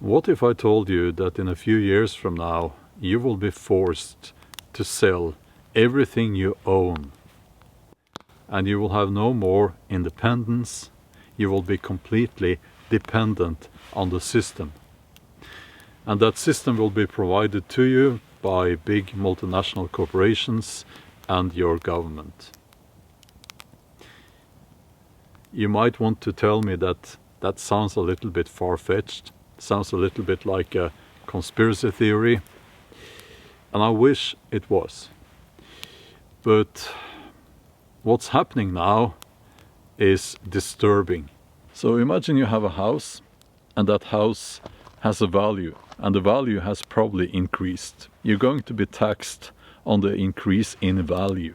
What if I told you that in a few years from now you will be forced to sell everything you own, and you will have no more independence? You will be completely dependent on the system, and that system will be provided to you by big multinational corporations and your government. You might want to tell me that that sounds a little bit far-fetched, sounds a little bit like a conspiracy theory, and I wish it was. But what's happening now is disturbing. So imagine you have a house, and that house has a value, and the value has probably increased. You're going to be taxed on the increase in value,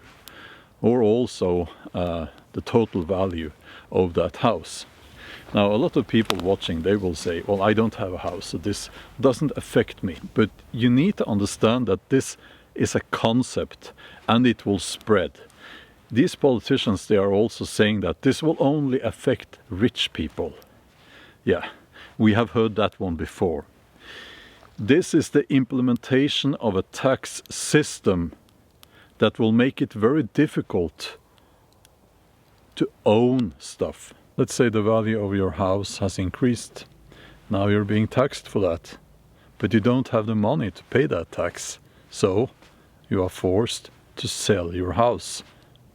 or also the total value of that house. Now, a lot of people watching, they will say, well, I don't have a house, so this doesn't affect me. But you need to understand that this is a concept, and it will spread. These politicians, they are also saying that this will only affect rich people. Yeah, we have heard that one before. This is the implementation of a tax system that will make it very difficult to own stuff. Let's say the value of your house has increased. Now you're being taxed for that, but you don't have the money to pay that tax. So you are forced to sell your house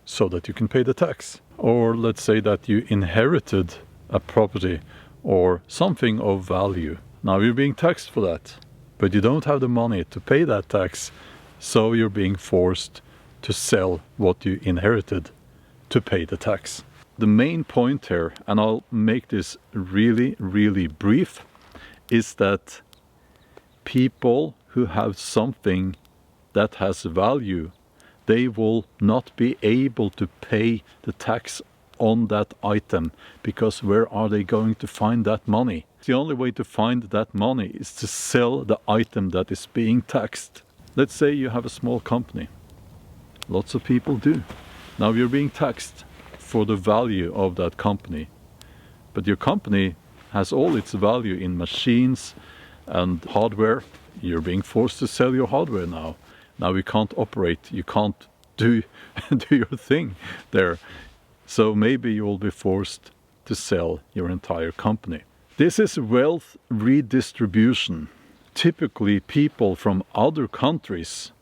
so that you can pay the tax. Or let's say that you inherited a property or something of value. Now you're being taxed for that, but you don't have the money to pay that tax, so you're being forced to sell what you inherited to pay the tax. The main point here, and I'll make this really, really brief, is that people who have something that has value, they will not be able to pay the tax on that item, because where are they going to find that money? The only way to find that money is to sell the item that is being taxed. Let's say you have a small company. Lots of people do. Now you're being taxed for the value of that company, but your company has all its value in machines and hardware. You're being forced to sell your hardware now. Now you can't operate, you can't do your thing there. So maybe you will be forced to sell your entire company. This is wealth redistribution. Typically people from other countries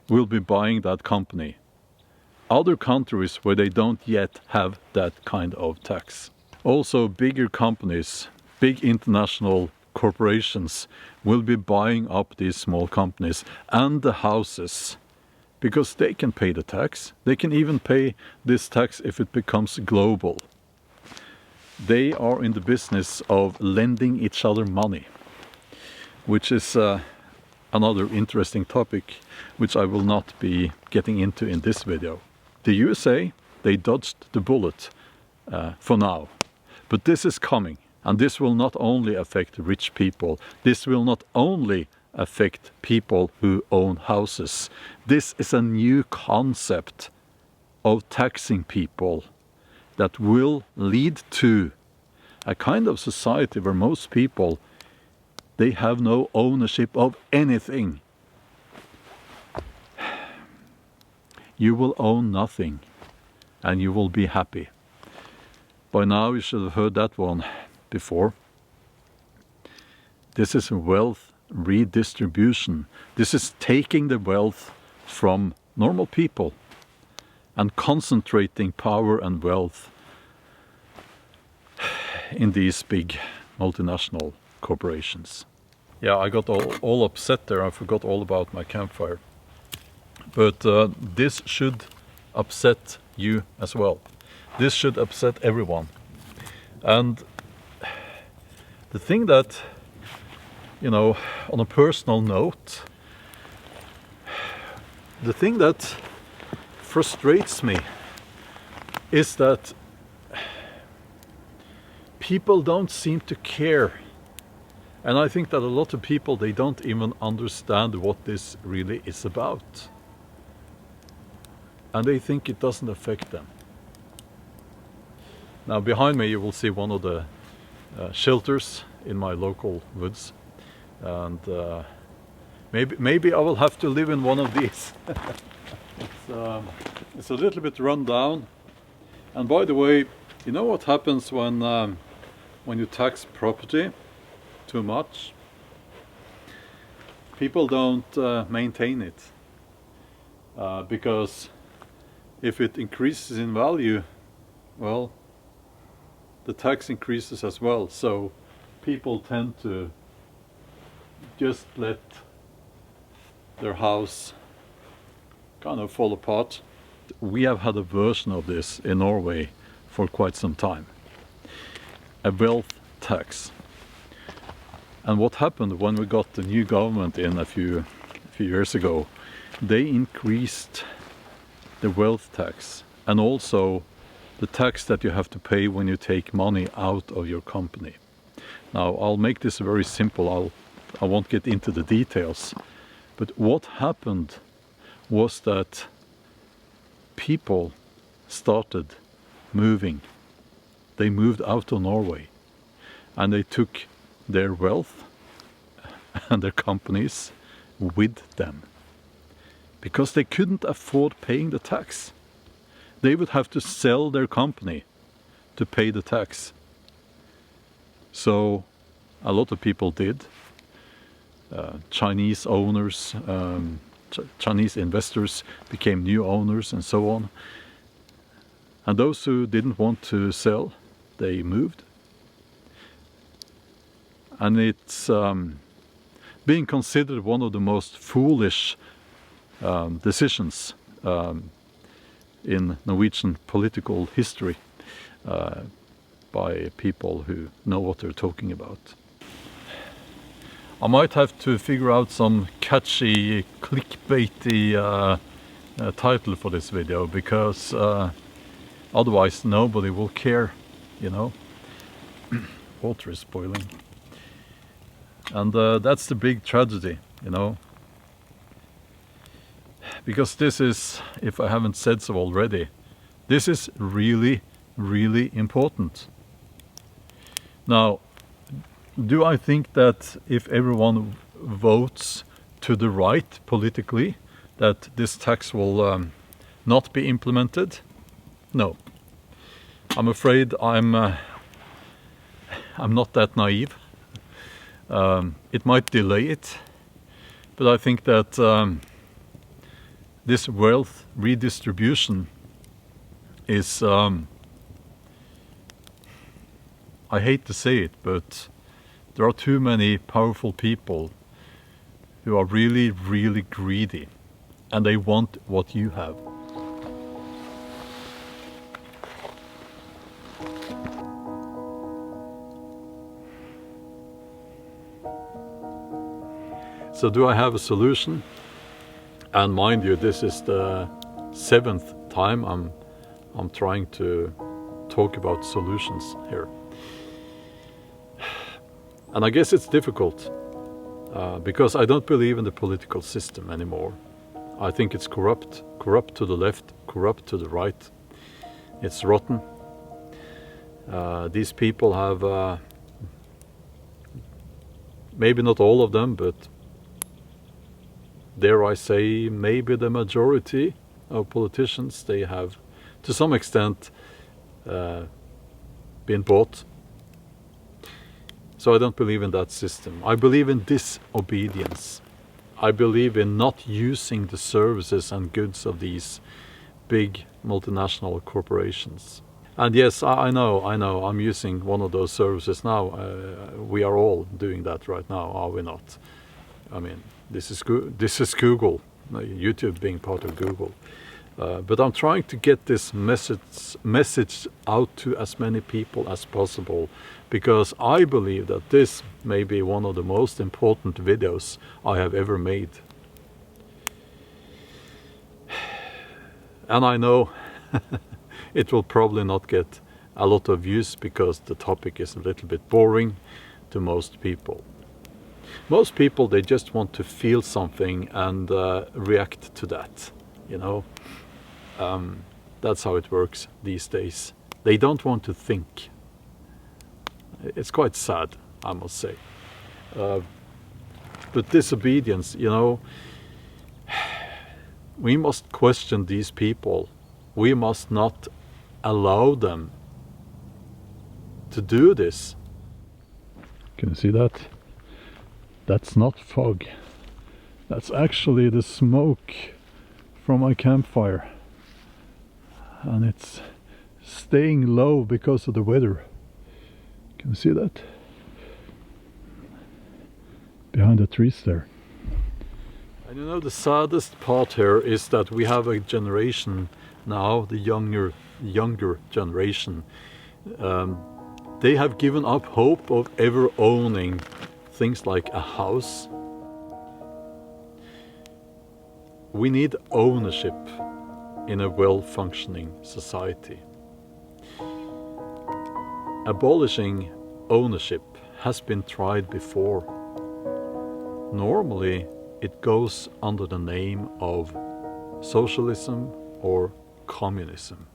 will be buying that company. Other countries where they don't yet have that kind of tax. Also, bigger companies, big international corporations will be buying up these small companies and the houses, because they can pay the tax. They can even pay this tax if it becomes global. They are in the business of lending each other money, which is another interesting topic, which I will not be getting into in this video. The USA, they dodged the bullet for now, but this is coming, and this will not only affect rich people, this will not only affect people who own houses. This is a new concept of taxing people that will lead to a kind of society where most people, they have no ownership of anything. You will own nothing, and you will be happy. By now you should have heard that one before. This is wealth redistribution. This is taking the wealth from normal people and concentrating power and wealth in these big multinational corporations. Yeah, I got all upset there. I forgot all about my campfire. But this should upset you as well. This should upset everyone. And the thing that, you know, on a personal note, the thing that frustrates me is that people don't seem to care. And I think that a lot of people, they don't even understand what this really is about. And they think it doesn't affect them. Now behind me you will see one of the shelters in my local woods. and maybe I will have to live in one of these. It's a little bit run down. And by the way, you know what happens when you tax property too much? People don't maintain it, because if it increases in value, well, the tax increases as well. So people tend to just let their house kind of fall apart. We have had a version of this in Norway for quite some time, a wealth tax. And what happened when we got the new government in a few years ago, they increased the wealth tax and also the tax that you have to pay when you take money out of your company. Now, I'll make this very simple. I won't get into the details. But what happened was that people started moving. They moved out of Norway and they took their wealth and their companies with them because they couldn't afford paying the tax. They would have to sell their company to pay the tax. So a lot of people did. Chinese owners, Chinese investors became new owners and so on. And those who didn't want to sell, they moved. And it's being considered one of the most foolish decisions in Norwegian political history by people who know what they're talking about. I might have to figure out some catchy, clickbaity title for this video, because otherwise nobody will care, you know. Water is boiling. And that's the big tragedy, you know. Because this is, if I haven't said so already, this is really, really important. Now, do I think that if everyone votes to the right politically, that this tax will not be implemented? No. I'm afraid I'm not that naive. It might delay it, but I think that this wealth redistribution is, I hate to say it, but there are too many powerful people who are really, really greedy, and they want what you have. So do I have a solution? And mind you, this is the 7th time I'm trying to talk about solutions here. And I guess it's difficult because I don't believe in the political system anymore. I think it's corrupt to the left, corrupt to the right. It's rotten. These people have, maybe not all of them, but dare I say, maybe the majority of politicians, they have to some extent been bought. So I don't believe in that system. I believe in disobedience. I believe in not using the services and goods of these big multinational corporations. And yes, I know, I'm using one of those services now. We are all doing that right now, are we not? I mean, this is Google, YouTube being part of Google. But I'm trying to get this message out to as many people as possible, because I believe that this may be one of the most important videos I have ever made. And I know it will probably not get a lot of views because the topic is a little bit boring to most people. Most people, they just want to feel something and react to that, you know. That's how it works these days. They don't want to think. It's quite sad, I must say. But disobedience, you know, we must question these people. We must not allow them to do this. Can you see that? That's not fog. That's actually the smoke from my campfire. And it's staying low because of the weather. Can you see that? Behind the trees there. And you know, the saddest part here is that we have a generation now, the younger generation. They have given up hope of ever owning things like a house. We need ownership in a well-functioning society. Abolishing ownership has been tried before. Normally, it goes under the name of socialism or communism.